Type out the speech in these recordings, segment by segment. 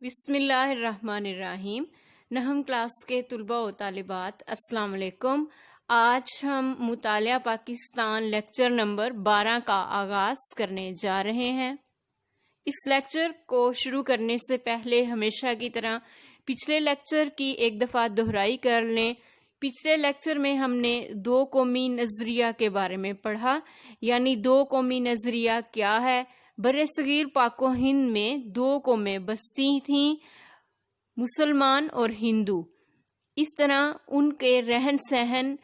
بسم اللہ الرحمن الرحیم۔ نہم کلاس کے طلباء و طالبات السلام علیکم۔ آج ہم مطالعہ پاکستان لیکچر نمبر 12 کا آغاز کرنے جا رہے ہیں۔ اس لیکچر کو شروع کرنے سے پہلے ہمیشہ کی طرح پچھلے لیکچر کی ایک دفعہ دہرائی کر لیں۔ پچھلے لیکچر میں ہم نے دو قومی نظریہ کے بارے میں پڑھا، یعنی دو قومی نظریہ کیا ہے۔ برصغیر پاک و ہند میں دو قومیں بستی تھیں، مسلمان اور ہندو۔ اس طرح ان کے رہن سہن،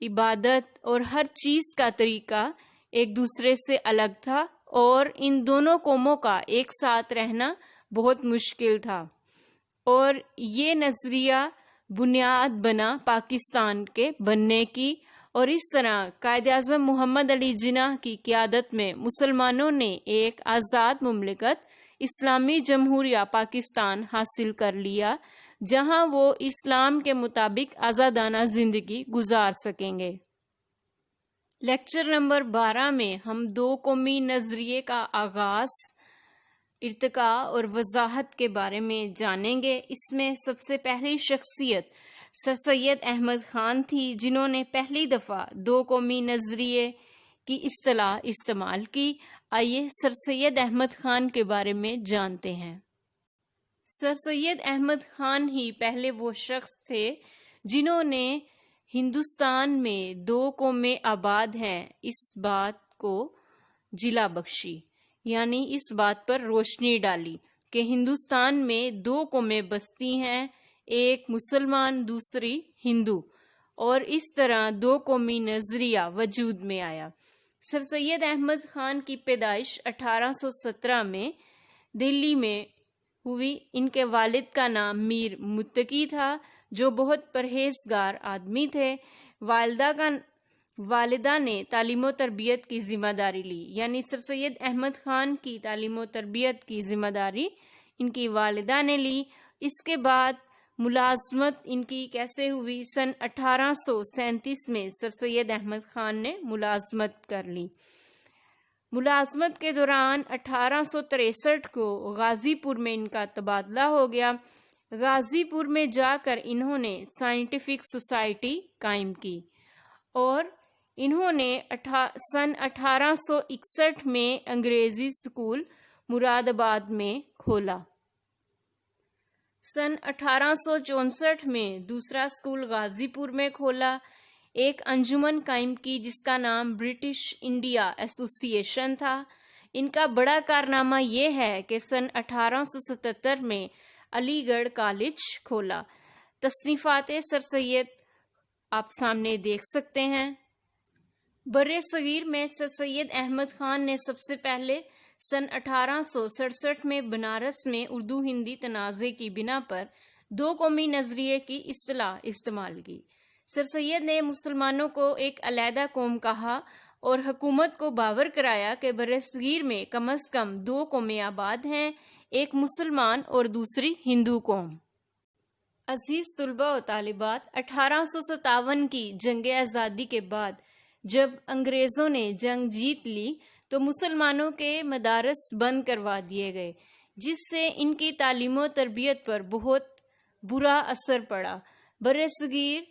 عبادت اور ہر چیز کا طریقہ ایک دوسرے سے الگ تھا، اور ان دونوں قوموں کا ایک ساتھ رہنا بہت مشکل تھا، اور یہ نظریہ بنیاد بنا پاکستان کے بننے کی۔ اور اس طرح قائد اعظم محمد علی جناح کی قیادت میں مسلمانوں نے ایک آزاد مملکت اسلامی جمہوریہ پاکستان حاصل کر لیا، جہاں وہ اسلام کے مطابق آزادانہ زندگی گزار سکیں گے۔ لیکچر نمبر 12 میں ہم دو قومی نظریے کا آغاز، ارتقاء اور وضاحت کے بارے میں جانیں گے۔ اس میں سب سے پہلی شخصیت سر سید احمد خان تھی، جنہوں نے پہلی دفعہ دو قومی نظریے کی اصطلاح استعمال کی۔ آئیے سر سید احمد خان کے بارے میں جانتے ہیں۔ سر سید احمد خان ہی پہلے وہ شخص تھے جنہوں نے ہندوستان میں دو قومیں آباد ہیں اس بات کو جلا بخشی، یعنی اس بات پر روشنی ڈالی کہ ہندوستان میں دو قومیں بستی ہیں، ایک مسلمان دوسری ہندو، اور اس طرح دو قومی نظریہ وجود میں آیا۔ سر سید احمد خان کی پیدائش 1817 میں دلی میں ہوئی۔ ان کے والد کا نام میر متقی تھا، جو بہت پرہیزگار آدمی تھے۔ والدہ نے تعلیم و تربیت کی ذمہ داری لی، یعنی سر سید احمد خان کی تعلیم و تربیت کی ذمہ داری ان کی والدہ نے لی۔ اس کے بعد ملازمت ان کی کیسے ہوئی؟ سن 1837 میں سر سید احمد خان نے ملازمت کر لی۔ ملازمت کے دوران 1863 کو غازی پور میں ان کا تبادلہ ہو گیا۔ غازی پور میں جا کر انہوں نے سائنٹیفک سوسائٹی قائم کی، اور انہوں نے سن 1861 میں انگریزی اسکول مراد آباد میں کھولا۔ سن 1864 میں دوسرا اسکول غازی پور میں کھولا۔ ایک انجمن قائم کی جس کا نام برٹش انڈیا ایسوسی ایشن تھا۔ ان کا بڑا کارنامہ یہ ہے کہ سن 1877 میں علی گڑھ کالج کھولا۔ تصنیفات سر سید آپ سامنے دیکھ سکتے ہیں۔ برصغیر میں سر سید احمد خان نے سب سے پہلے سن 1867 میں بنارس میں اردو ہندی تنازع کی بنا پر دو قومی نظریے کی اصطلاح استعمال کی۔ سر سید نے مسلمانوں کو ایک علیحدہ قوم کہا اور حکومت کو باور کرایا کہ برصغیر میں کم از کم دو قومیں آباد ہیں، ایک مسلمان اور دوسری ہندو قوم۔ عزیز طلباء و طالبات، 1857 کی جنگ آزادی کے بعد جب انگریزوں نے جنگ جیت لی تو مسلمانوں کے مدارس بند کروا دیے گئے، جس سے ان کی تعلیم و تربیت پر بہت برا اثر پڑا۔ برصغیر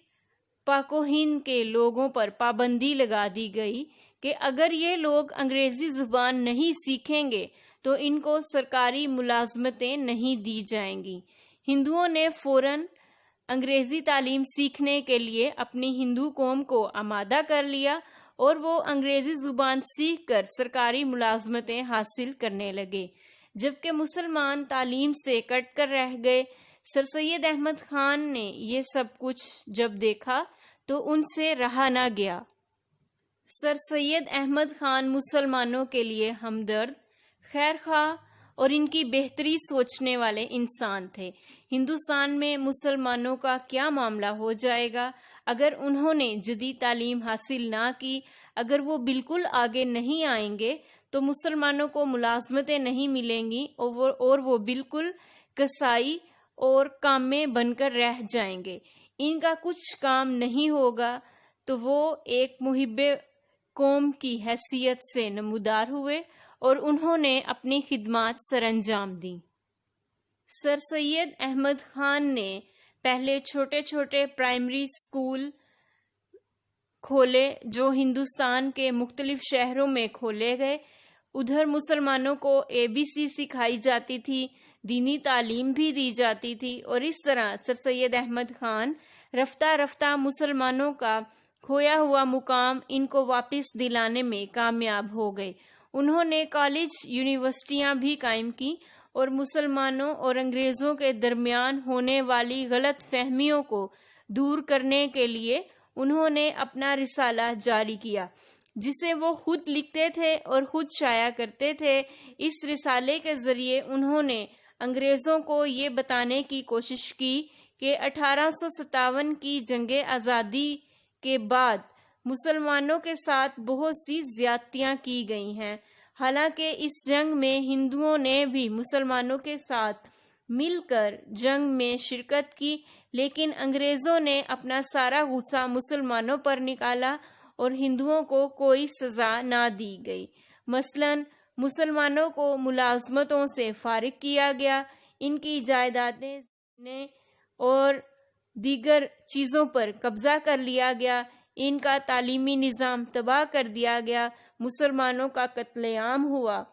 پاک و ہند کے لوگوں پر پابندی لگا دی گئی کہ اگر یہ لوگ انگریزی زبان نہیں سیکھیں گے تو ان کو سرکاری ملازمتیں نہیں دی جائیں گی۔ ہندوؤں نے فوراً انگریزی تعلیم سیکھنے کے لیے اپنی ہندو قوم کو آمادہ کر لیا، اور وہ انگریزی زبان سیکھ کر سرکاری ملازمتیں حاصل کرنے لگے، جبکہ مسلمان تعلیم سے کٹ کر رہ گئے۔ سر سید احمد خان نے یہ سب کچھ جب دیکھا تو ان سے رہا نہ گیا۔ سر سید احمد خان مسلمانوں کے لیے ہمدرد، خیر خواہ اور ان کی بہتری سوچنے والے انسان تھے۔ ہندوستان میں مسلمانوں کا کیا معاملہ ہو جائے گا اگر انہوں نے جدید تعلیم حاصل نہ کی؟ اگر وہ بالکل آگے نہیں آئیں گے تو مسلمانوں کو ملازمتیں نہیں ملیں گی، اور وہ بالکل کسائی اور کامے بن کر رہ جائیں گے۔ ان کا کچھ کام نہیں ہوگا، تو وہ ایک محب قوم کی حیثیت سے نمودار ہوئے اور انہوں نے اپنی خدمات سر انجام دیں۔ سر سید احمد خان نے پہلے چھوٹے چھوٹے پرائمری اسکول کھولے جو ہندوستان کے مختلف شہروں میں کھولے گئے. ادھر مسلمانوں کو ABC سکھائی جاتی تھی، دینی تعلیم بھی دی جاتی تھی، اور اس طرح سر سید احمد خان رفتہ رفتہ مسلمانوں کا کھویا ہوا مقام ان کو واپس دلانے میں کامیاب ہو گئے. انہوں نے کالج یونیورسٹیاں بھی قائم کی اور مسلمانوں اور انگریزوں کے درمیان ہونے والی غلط فہمیوں کو دور کرنے کے لیے انہوں نے اپنا رسالہ جاری کیا، جسے وہ خود لکھتے تھے اور خود شائع کرتے تھے. اس رسالے کے ذریعے انہوں نے انگریزوں کو یہ بتانے کی کوشش کی کہ 1857 کی جنگ آزادی کے بعد مسلمانوں کے ساتھ بہت سی زیادتیاں کی گئی ہیں. حالانکہ اس جنگ میں ہندوؤں نے بھی مسلمانوں کے ساتھ مل کر جنگ میں شرکت کی، لیکن انگریزوں نے اپنا سارا غصہ مسلمانوں پر نکالا اور ہندوؤں کو کوئی سزا نہ دی گئی. مثلاً مسلمانوں کو ملازمتوں سے فارغ کیا گیا، ان کی جائیدادیں اور دیگر چیزوں پر قبضہ کر لیا گیا، ان کا تعلیمی نظام تباہ کر دیا گیا، مسلمانوں کا قتل عام ہوا.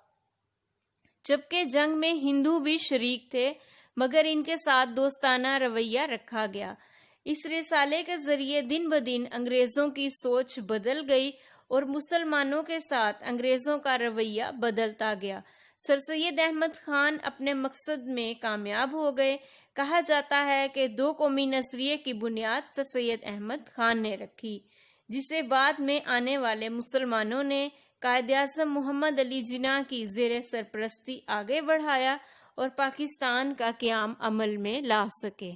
جبکہ جنگ میں ہندو بھی شریک تھے مگر ان کے ساتھ دوستانہ رویہ رکھا گیا. اس رسالے کے ذریعے دن بدن انگریزوں کی سوچ بدل گئی اور مسلمانوں کے ساتھ انگریزوں کا رویہ بدلتا گیا. سر سید احمد خان اپنے مقصد میں کامیاب ہو گئے. کہا جاتا ہے کہ 2 قومی نظریے کی بنیاد سر سید احمد خان نے رکھی، جسے بعد میں آنے والے مسلمانوں نے قائد اعظم محمد علی جناح کی زیر سرپرستی آگے بڑھایا اور پاکستان کا قیام عمل میں لا سکے.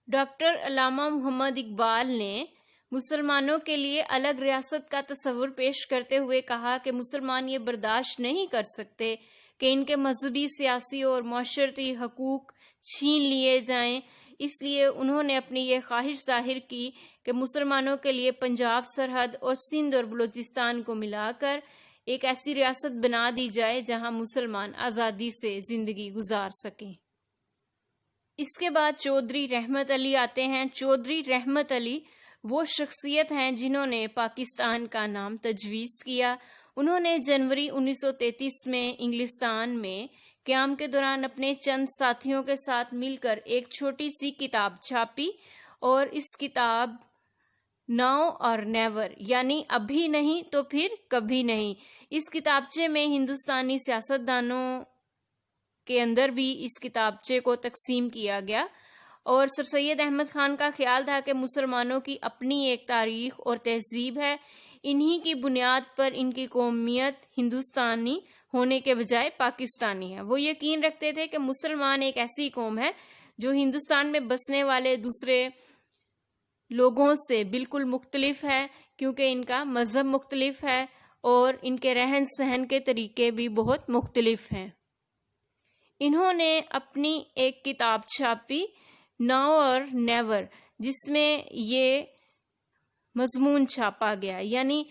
ڈاکٹر علامہ محمد اقبال نے مسلمانوں کے لیے الگ ریاست کا تصور پیش کرتے ہوئے کہا کہ مسلمان یہ برداشت نہیں کر سکتے کہ ان کے مذہبی، سیاسی اور معاشرتی حقوق چھین لیے جائیں. اس لیے انہوں نے اپنی یہ خواہش ظاہر کی کہ مسلمانوں کے لیے پنجاب سرحد اور سندھ اور بلوچستان کو ملا کر ایک ایسی ریاست بنا دی جائے جہاں مسلمان آزادی سے زندگی گزار سکیں. اس کے بعد چودھری رحمت علی آتے ہیں. چودھری رحمت علی وہ شخصیت ہیں جنہوں نے پاکستان کا نام تجویز کیا. انہوں نے جنوری 1933 میں انگلستان میں قیام کے دوران اپنے چند ساتھیوں کے ساتھ مل کر ایک چھوٹی سی کتاب چھاپی اور اس کتاب ناؤ اور نیور یعنی ابھی نہیں تو پھر کبھی نہیں. اس کتابچے میں ہندوستانی سیاستدانوں کے اندر بھی اس کتابچے کو تقسیم کیا گیا اور سر سید احمد خان کا خیال تھا کہ مسلمانوں کی اپنی ایک تاریخ اور تہذیب ہے، انہی کی بنیاد پر ان کی قومیت ہندوستانی ہونے کے بجائے پاکستانی ہے. وہ یقین رکھتے تھے کہ مسلمان ایک ایسی قوم ہے جو ہندوستان میں بسنے والے دوسرے لوگوں سے بالکل مختلف ہے، کیونکہ ان کا مذہب مختلف ہے اور ان کے رہن سہن کے طریقے بھی بہت مختلف ہیں. انہوں نے اپنی ایک کتاب چھاپی ناؤ اور نیور، جس میں یہ مضمون چھاپا گیا یعنی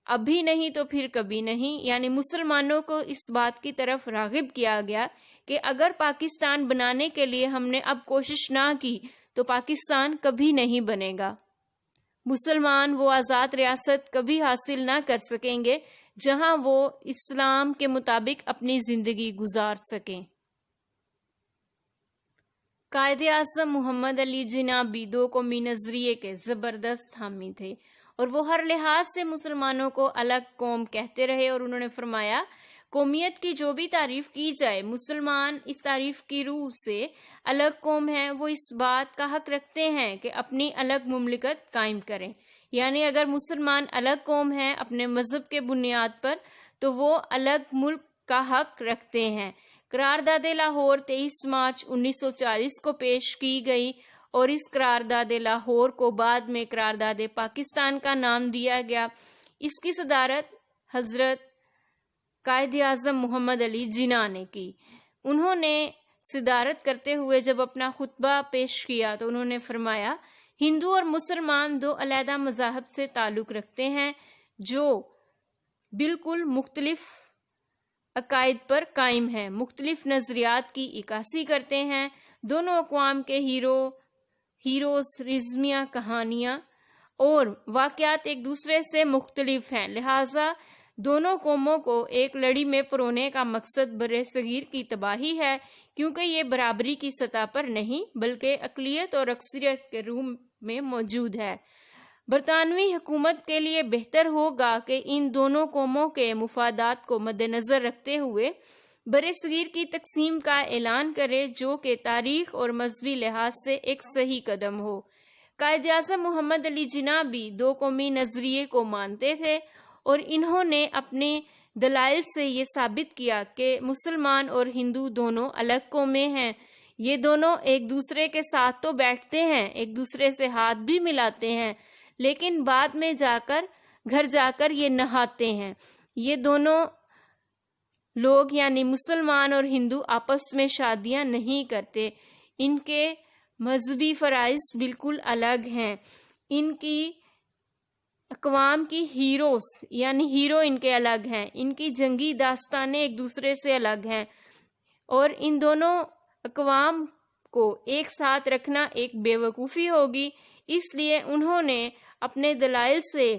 ابھی نہیں تو پھر کبھی نہیں. یعنی مسلمانوں کو اس بات کی طرف راغب کیا گیا کہ اگر پاکستان بنانے کے لیے ہم نے اب کوشش نہ کی تو پاکستان کبھی نہیں بنے گا. مسلمان وہ آزاد ریاست کبھی حاصل نہ کر سکیں گے جہاں وہ اسلام کے مطابق اپنی زندگی گزار سکیں. قائد اعظم محمد علی جناح بھی 2 قومی نظریے کے زبردست حامی تھے اور وہ ہر لحاظ سے مسلمانوں کو الگ قوم کہتے رہے اور انہوں نے فرمایا قومیت کی جو بھی تعریف کی جائے مسلمان اس تعریف کی روح سے الگ قوم ہیں، وہ اس بات کا حق رکھتے ہیں کہ اپنی الگ مملکت قائم کریں. یعنی اگر مسلمان الگ قوم ہیں اپنے مذہب کے بنیاد پر تو وہ الگ ملک کا حق رکھتے ہیں. قرارداد لاہور 23 مارچ 1940 کو پیش کی گئی اور اس قرارداد لاہور کو بعد میں قرارداد پاکستان کا نام دیا گیا. اس کی صدارت حضرت قائد اعظم محمد علی جناح نے کی. انہوں نے صدارت کرتے ہوئے جب اپنا خطبہ پیش کیا تو انہوں نے فرمایا ہندو اور مسلمان 2 علیحدہ مذاہب سے تعلق رکھتے ہیں جو بالکل مختلف عقائد پر قائم ہیں، مختلف نظریات کی عکاسی کرتے ہیں۔ دونوں اقوام کے ہیروز، رزمیہ، کہانیاں اور واقعات ایک دوسرے سے مختلف ہیں، لہٰذا دونوں قوموں کو ایک لڑی میں پرونے کا مقصد برصغیر کی تباہی ہے، کیونکہ یہ برابری کی سطح پر نہیں بلکہ اقلیت اور اکثریت کے روپ میں موجود ہے۔ برطانوی حکومت کے لیے بہتر ہوگا کہ ان دونوں قوموں کے مفادات کو مد نظر رکھتے ہوئے برصغیر کی تقسیم کا اعلان کرے، جو کہ تاریخ اور مذہبی لحاظ سے ایک صحیح قدم ہو۔ قائد اعظم محمد علی جناح بھی دو قومی نظریے کو مانتے تھے اور انہوں نے اپنے دلائل سے یہ ثابت کیا کہ مسلمان اور ہندو دونوں الگ قومیں ہیں۔ یہ دونوں ایک دوسرے کے ساتھ تو بیٹھتے ہیں، ایک دوسرے سے ہاتھ بھی ملاتے ہیں، لیکن بعد میں گھر جا کر یہ نہاتے ہیں۔ یہ دونوں لوگ یعنی مسلمان اور ہندو آپس میں شادیاں نہیں کرتے، ان کے مذہبی فرائض بالکل الگ ہیں، ان کی اقوام کی ہیروز یعنی ہیرو ان کے الگ ہیں، ان کی جنگی داستانیں ایک دوسرے سے الگ ہیں، اور ان دونوں اقوام کو ایک ساتھ رکھنا ایک بے وقوفی ہوگی۔ اس لیے انہوں نے اپنے دلائل سے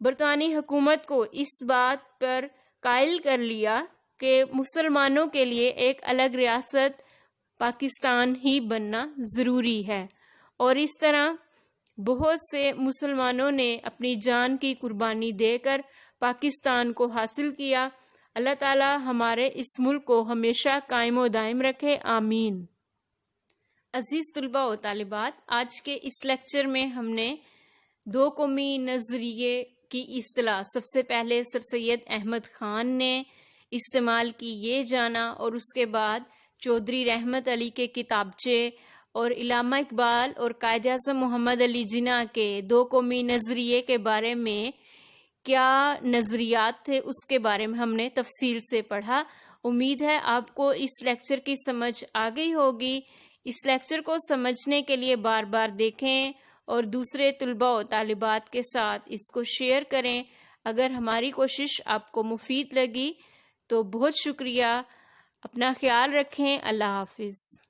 برطانوی حکومت کو اس بات پر قائل کر لیا کہ مسلمانوں کے لیے ایک الگ ریاست پاکستان ہی بننا ضروری ہے، اور اس طرح بہت سے مسلمانوں نے اپنی جان کی قربانی دے کر پاکستان کو حاصل کیا۔ اللہ تعالی ہمارے اس ملک کو ہمیشہ قائم و دائم رکھے، آمین۔ عزیز طلباء و طالبات، آج کے اس لیکچر میں ہم نے دو قومی نظریے کی اصطلاح سب سے پہلے سر سید احمد خان نے استعمال کی، یہ جانا، اور اس کے بعد چودھری رحمت علی کے کتابچے اور علامہ اقبال اور قائد اعظم محمد علی جناح کے دو قومی نظریے کے بارے میں کیا نظریات تھے اس کے بارے میں ہم نے تفصیل سے پڑھا۔ امید ہے آپ کو اس لیکچر کی سمجھ آ گئی ہوگی۔ اس لیکچر کو سمجھنے کے لیے بار بار دیکھیں اور دوسرے طلباء و طالبات کے ساتھ اس کو شیئر کریں۔ اگر ہماری کوشش آپ کو مفید لگی تو بہت شکریہ۔ اپنا خیال رکھیں۔ اللہ حافظ۔